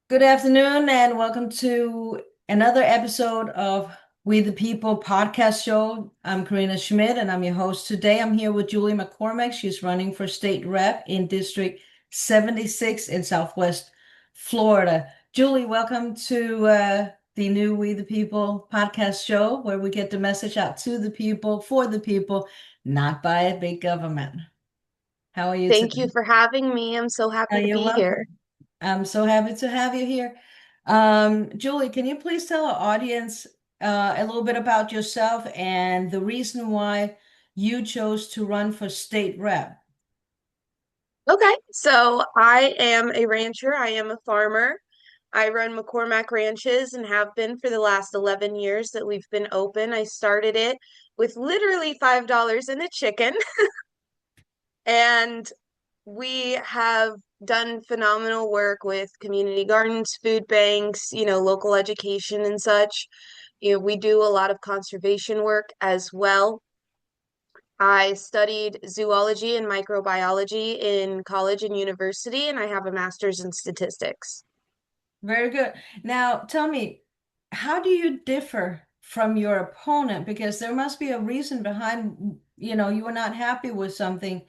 Good afternoon, and welcome to another episode of We the People podcast show. I'm Karina Schmidt, and I'm your host today. I'm here with Julie McCormack. She's running for state rep in District 76 in Southwest Florida. Julie, welcome to the new We the People podcast show, where we get the message out to the people, for the people, not by a big government. How are you Thank you today? for having me. I'm so happy to You're be here. welcome. I'm so happy to have you here. Julie, can you please tell our audience a little bit about yourself and the reason why you chose to run for state rep? Okay, so I am a rancher. I am a farmer. I run McCormack Ranches and have been for the last 11 years that we've been open. I started it with literally $5 in a chicken, and we have done phenomenal work with community gardens, food banks, local education and such. We do a lot of conservation work as well. I studied zoology and microbiology in college and university, and I have a master's in statistics. Very good. Now, tell me, how do you differ from your opponent? Because there must be a reason behind, you were not happy with something.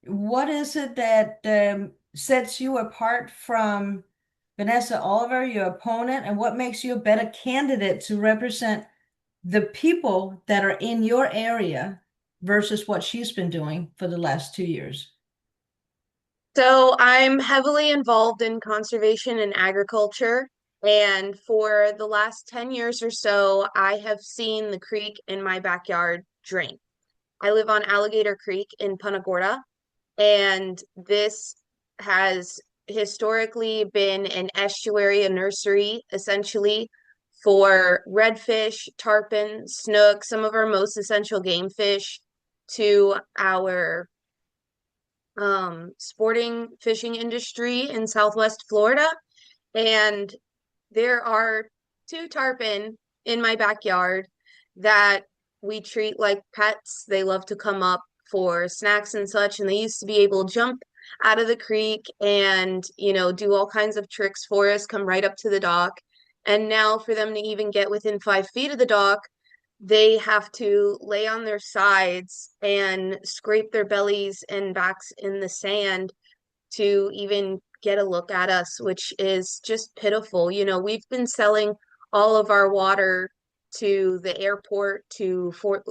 What is it that sets you apart from Vanessa Oliver, your opponent, and what makes you a better candidate to represent the people that are in your area versus what she's been doing for the last 2 years? So I'm heavily involved in conservation and agriculture. And for the last 10 years or so, I have seen the creek in my backyard drain. I live on Alligator Creek in Punta Gorda, and this has historically been an estuary, a nursery, essentially for redfish, tarpon, snook, some of our most essential game fish, to our sporting fishing industry in Southwest Florida. And there are two tarpon in my backyard that we treat like pets. They love to come up for snacks and such, and they used to be able to jump out of the creek and, do all kinds of tricks for us, come right up to the dock. And now for them to even get within 5 feet of the dock, they have to lay on their sides and scrape their bellies and backs in the sand to even get a look at us, which is just pitiful. We've been selling all of our water to the airport, to Fort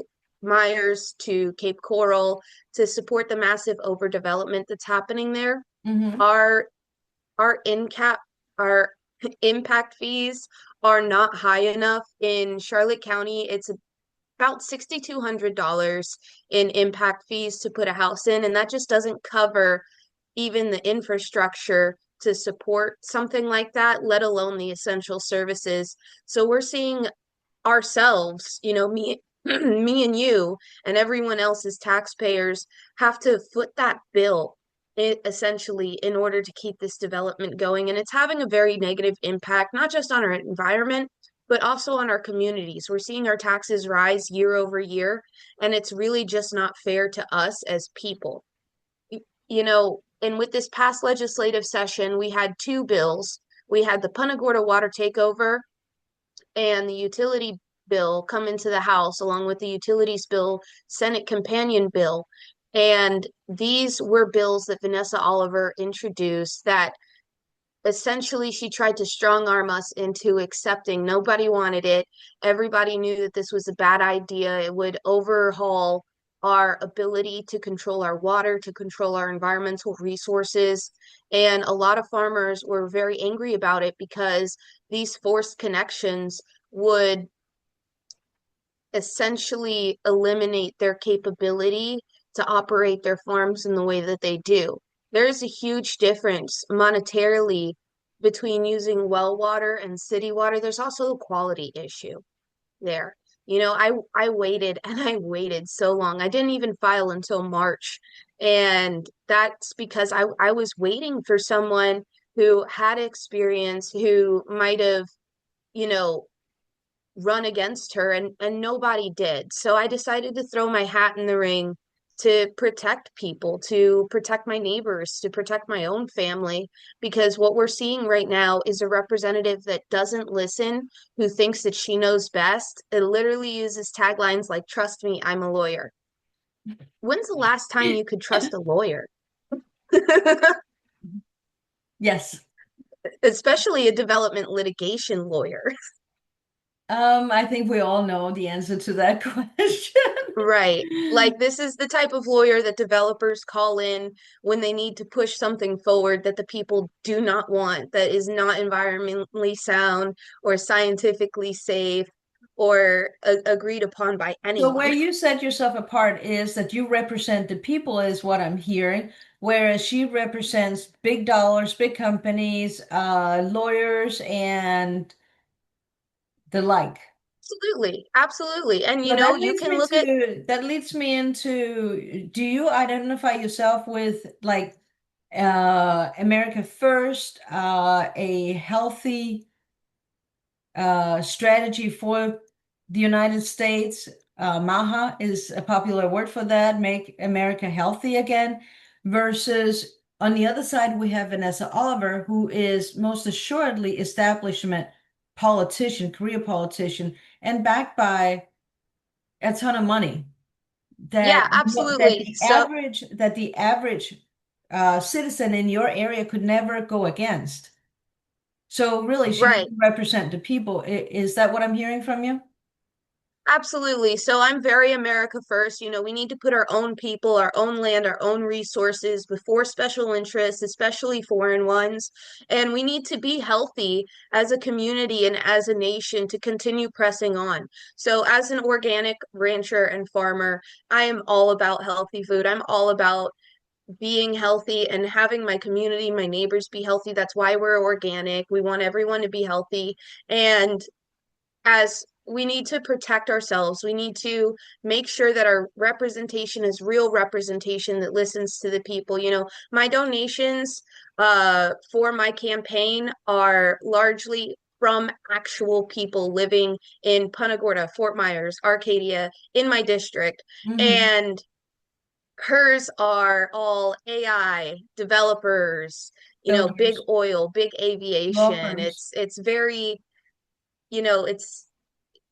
Myers, to Cape Coral to support the massive overdevelopment that's happening there. Hmm. Our our incap our impact fees are not high enough in Charlotte County. It's about $6,200 in impact fees to put a house in, and that just doesn't cover even the infrastructure to support something like that, let alone the essential services. So we're seeing ourselves, me me and you and everyone else as taxpayers have to foot that bill essentially in order to keep this development going. And it's having a very negative impact, not just on our environment, but also on our communities. We're seeing our taxes rise year over year, and it's really just not fair to us as people. And with this past legislative session, we had two bills. We had the Punta Gorda water takeover and the utility bill come into the House, along with the utilities bill, Senate companion bill. And these were bills that Vanessa Oliver introduced that essentially she tried to strong arm us into accepting. Nobody wanted it. Everybody knew that this was a bad idea. It would overhaul our ability to control our water, to control our environmental resources. And a lot of farmers were very angry about it because these forced connections would essentially eliminate their capability to operate their farms in the way that they do. There is a huge difference monetarily between using well water and city water. There's also a quality issue there. I waited and I waited so long. I didn't even file until March. And that's because I was waiting for someone who had experience, who might have, you know, run against her, and nobody did. So I decided to throw my hat in the ring to protect people, to protect my neighbors, to protect my own family. Because what we're seeing right now is a representative that doesn't listen, who thinks that she knows best. It literally uses taglines like, "Trust me, I'm a lawyer." When's the last time you could trust a lawyer? Yes. Especially a development litigation lawyer. I think we all know the answer to that question. Right. Like this is the type of lawyer that developers call in when they need to push something forward that the people do not want, that is not environmentally sound or scientifically safe or agreed upon by So where anyone. you set yourself apart is that you represent the people, is what I'm hearing, whereas she represents big dollars, big companies, lawyers, and the like. Absolutely. Absolutely. And So you can look at that leads me into, do you identify yourself with like America First, a healthy strategy for the United States? MAHA is a popular word for that, make America healthy again, versus on the other side, we have Vanessa Oliver, who is most assuredly establishment politician, career politician, and backed by a ton of money yeah, that absolutely. So that the average citizen in your area could never go against. So really, she right. doesn't represent the people. Is that what I'm hearing from you? Absolutely. So I'm very America first. We need to put our own people, our own land, our own resources before special interests, especially foreign ones. And we need to be healthy as a community and as a nation to continue pressing on. So, as an organic rancher and farmer, I am all about healthy food. I'm all about being healthy and having my community, my neighbors be healthy. That's why we're organic. We want everyone to be healthy. And as we need to protect ourselves. We need to make sure that our representation is real representation that listens to the people. My donations for my campaign are largely from actual people living in Punta Gorda, Fort Myers, Arcadia, in my district. Hmm. And hers are all AI developers, big Donors, oil, big law aviation. firms. It's very,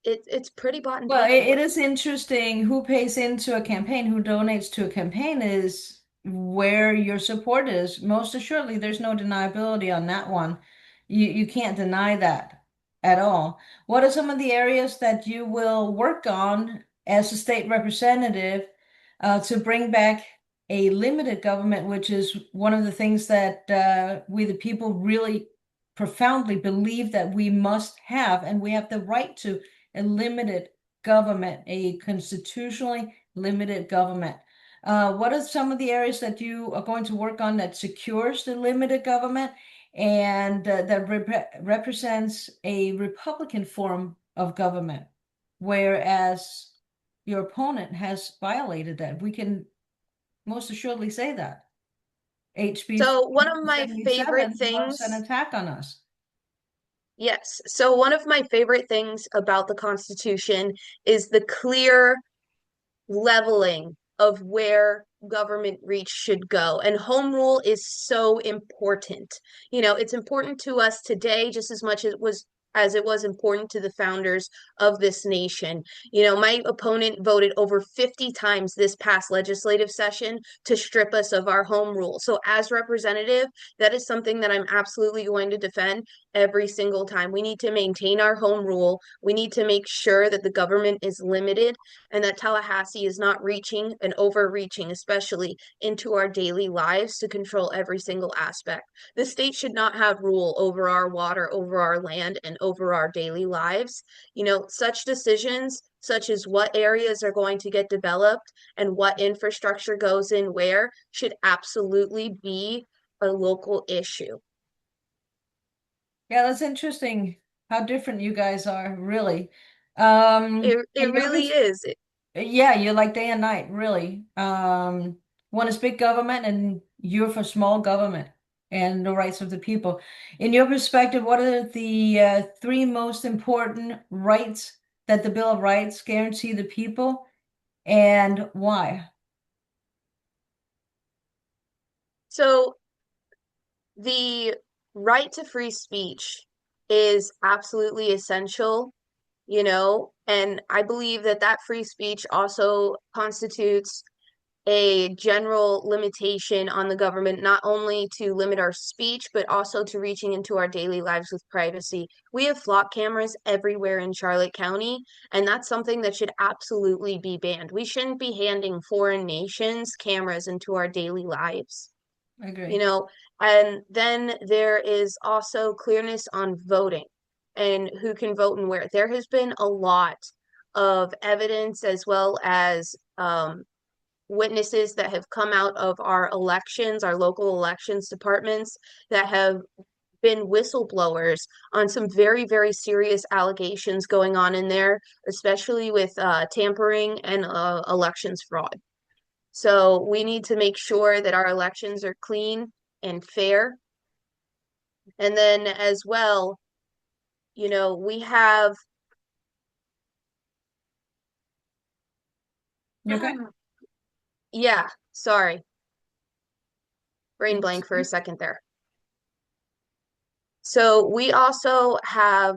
it's pretty bought and Well, paid it for. is interesting who pays into a campaign, who donates to a campaign is where your support is. Most assuredly, there's no deniability on that one. You can't deny that at all. What are some of the areas that you will work on as a state representative to bring back a limited government, which is one of the things that we the people really profoundly believe that we must have, and we have the right to a limited government, a constitutionally limited government. What are some of the areas that you are going to work on that secures the limited government and that represents a Republican form of government, whereas your opponent has violated that? We can most assuredly say that. HB So one of my favorite 77 was an things, attack on us. yes. So one of my favorite things about the Constitution is the clear leveling of where government reach should go. And home rule is so important. It's important to us today just as much as it was important to the founders of this nation. My opponent voted over 50 times this past legislative session to strip us of our home rule. So as representative, that is something that I'm absolutely going to defend every single time. We need to maintain our home rule. We need to make sure that the government is limited and that Tallahassee is not reaching and overreaching, especially into our daily lives to control every single aspect. The state should not have rule over our water, over our land, and over our daily lives. Such decisions, such as what areas are going to get developed and what infrastructure goes in where, should absolutely be a local issue. Yeah, that's interesting how different you guys are, really. It And your really is. yeah, you're like day and night, really. One is big government and you're for small government and the rights of the people. In your perspective, what are the three most important rights that the Bill of Rights guarantee the people and why? So the right to free speech is absolutely essential, and I believe that that free speech also constitutes a general limitation on the government, not only to limit our speech, but also to reaching into our daily lives with privacy. We have flock cameras everywhere in Charlotte County, and that's something that should absolutely be banned. We shouldn't be handing foreign nations cameras into our daily lives, I you agree. know. And then there is also clearness on voting and who can vote and where. There has been a lot of evidence as well as witnesses that have come out of our elections, our local elections departments, that have been whistleblowers on some very, very serious allegations going on in there, especially with tampering and elections fraud. So we need to make sure that our elections are clean and fair. And then as well, we have, You okay? yeah, sorry, brain That's blank for a second there. So we also have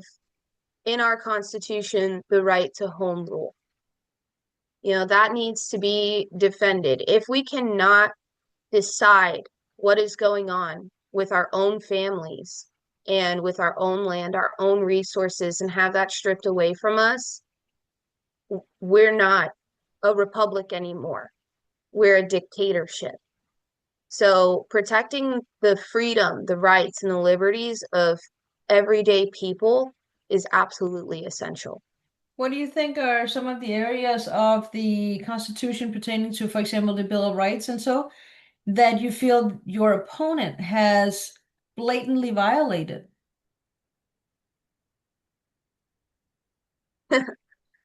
in our Constitution the right to home rule. That needs to be defended. If we cannot decide what is going on with our own families and with our own land, our own resources, and have that stripped away from us, we're not a republic anymore. We're a dictatorship. So protecting the freedom, the rights, and the liberties of everyday people is absolutely essential. What do you think are some of the areas of the Constitution pertaining to, for example, the Bill of Rights and so, that you feel your opponent has blatantly violated?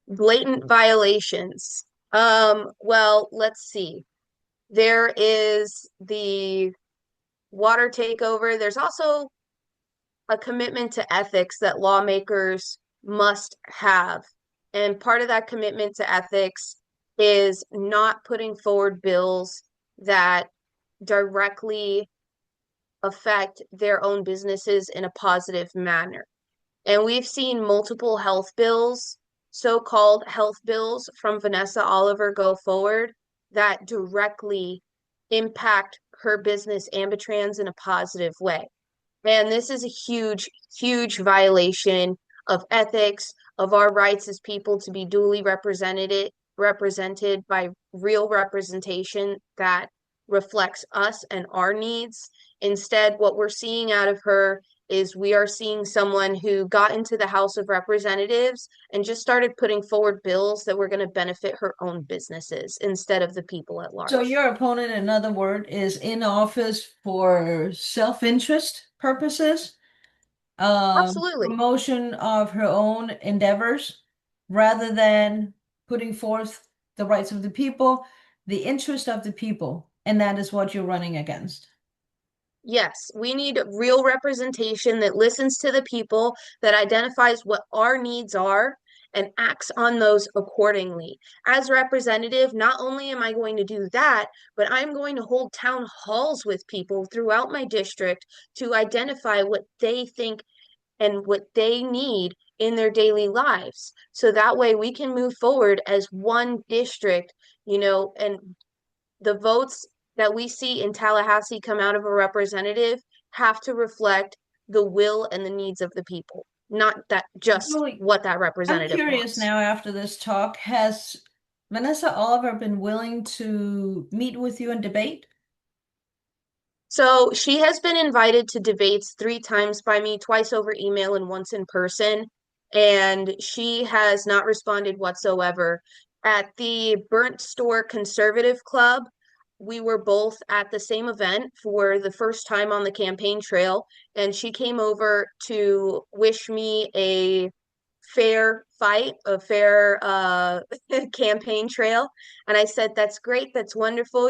Blatant violations. Well, let's see. There is the water takeover. There's also a commitment to ethics that lawmakers must have. And part of that commitment to ethics is not putting forward bills that directly affect their own businesses in a positive manner. And we've seen multiple health bills, so-called health bills from Vanessa Oliver go forward that directly impact her business Ambitrans in a positive way. And this is a huge, huge violation of ethics, of our rights as people to be duly represented by real representation that reflects us and our needs. Instead, what we're seeing out of her is we are seeing someone who got into the House of Representatives and just started putting forward bills that were going to benefit her own businesses instead of the people at So large. your opponent, in other words, is in office for self-interest purposes, Absolutely. promotion of her own endeavors, rather than putting forth the rights of the people, the interest of the people, and that is what you're running against. Yes, we need real representation that listens to the people, that identifies what our needs are, and acts on those accordingly. As representative, not only am I going to do that, but I'm going to hold town halls with people throughout my district to identify what they think and what they need in their daily lives. So that way we can move forward as one district, and the votes that we see in Tallahassee come out of a representative have to reflect the will and the needs of the people, not that just Julie, what that I'm representative curious wants. now after this talk, has Vanessa Oliver been willing to meet with you and debate? So she has been invited to debates 3 times by me, twice over email and once in person, and she has not responded whatsoever. At the Burnt Store Conservative Club, we were both at the same event for the first time on the campaign trail, and she came over to wish me a fair fight, a fair campaign trail. And I said, that's great, that's wonderful,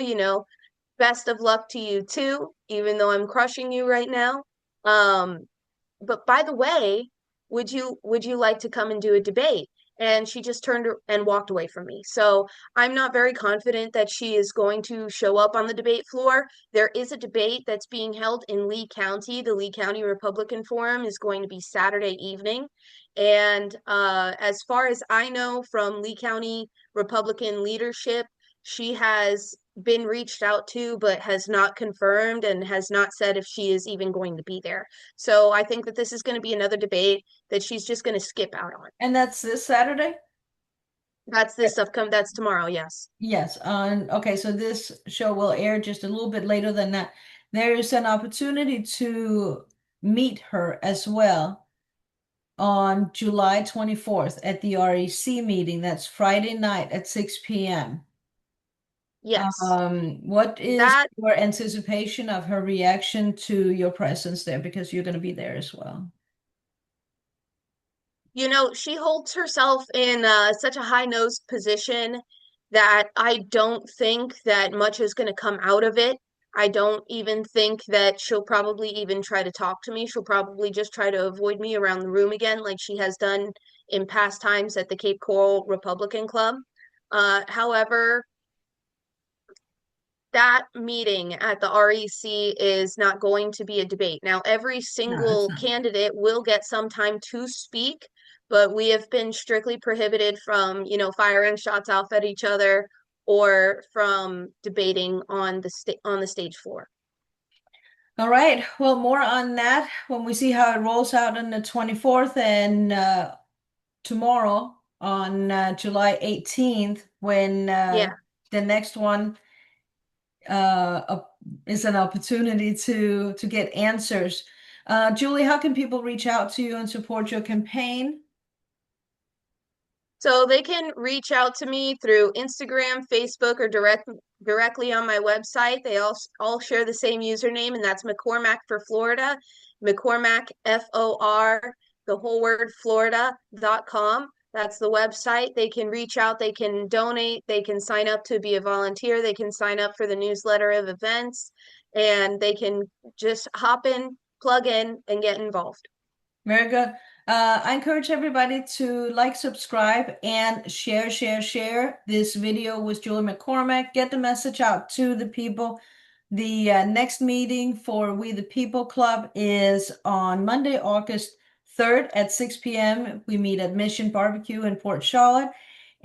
best of luck to you too, even though I'm crushing you right now. But by the way, would you like to come and do a debate? and she just turned and walked away from me. So I'm not very confident that she is going to show up on the debate floor. There is a debate that's being held in Lee County. The Lee County Republican Forum is going to be Saturday evening. And as far as I know from Lee County Republican leadership, she has been reached out to, but has not confirmed and has not said if she is even going to be there. So I think that this is going to be another debate that she's just going to skip out on. And that's this Saturday? That's this upcoming, that's tomorrow, yes. Yes. Okay, so this show will air just a little bit later than that. There is an opportunity to meet her as well on July 24th at the REC meeting. That's Friday night at 6 p.m. Yes. What is That, your anticipation of her reaction to your presence there? Because you're going to be there as well. she holds herself in such a high-nosed position that I don't think that much is going to come out of it. I don't even think that she'll probably even try to talk to me. She'll probably just try to avoid me around the room again, like she has done in past times at the Cape Coral Republican Club. However, that meeting at the REC is not going to be a debate. Now, every No, it's single not. candidate will get some time to speak, but we have been strictly prohibited from, firing shots off at each other or from debating on the stage floor. All right. Well, more on that when we see how it rolls out on the 24th and tomorrow on July 18th when Yeah. the next one is an opportunity to get answers. Julie, how can people reach out to you and support your campaign? So they can reach out to me through Instagram, Facebook, or directly on my website. They all share the same username, and that's McCormack for Florida. McCormack, FOR, the whole word, Florida.com. That's the website. They can reach out, they can donate, they can sign up to be a volunteer, they can sign up for the newsletter of events, and they can just hop in, plug in, and get involved. Very good. I encourage everybody to like, subscribe, and share this video with Julie McCormack. Get the message out to the people. The next meeting for We the People Club is on Monday, August 3rd at 6 p.m. We meet at Mission Barbecue in Port Charlotte.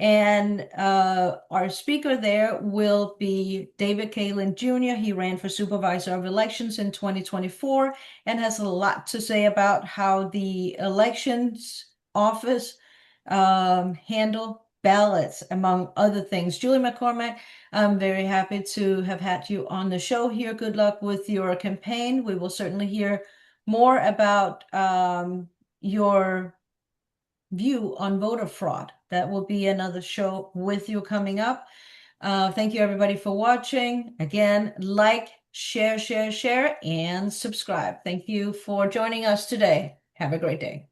And our speaker there will be David Kalin Jr. He ran for supervisor of elections in 2024 and has a lot to say about how the elections office handle ballots, among other things. Julie McCormack, I'm very happy to have had you on the show here. Good luck with your campaign. We will certainly hear more about your view on voter fraud. That will be another show with you coming up. Thank you everybody for watching. Again, like, share, and subscribe. Thank you for joining us today. Have a great day.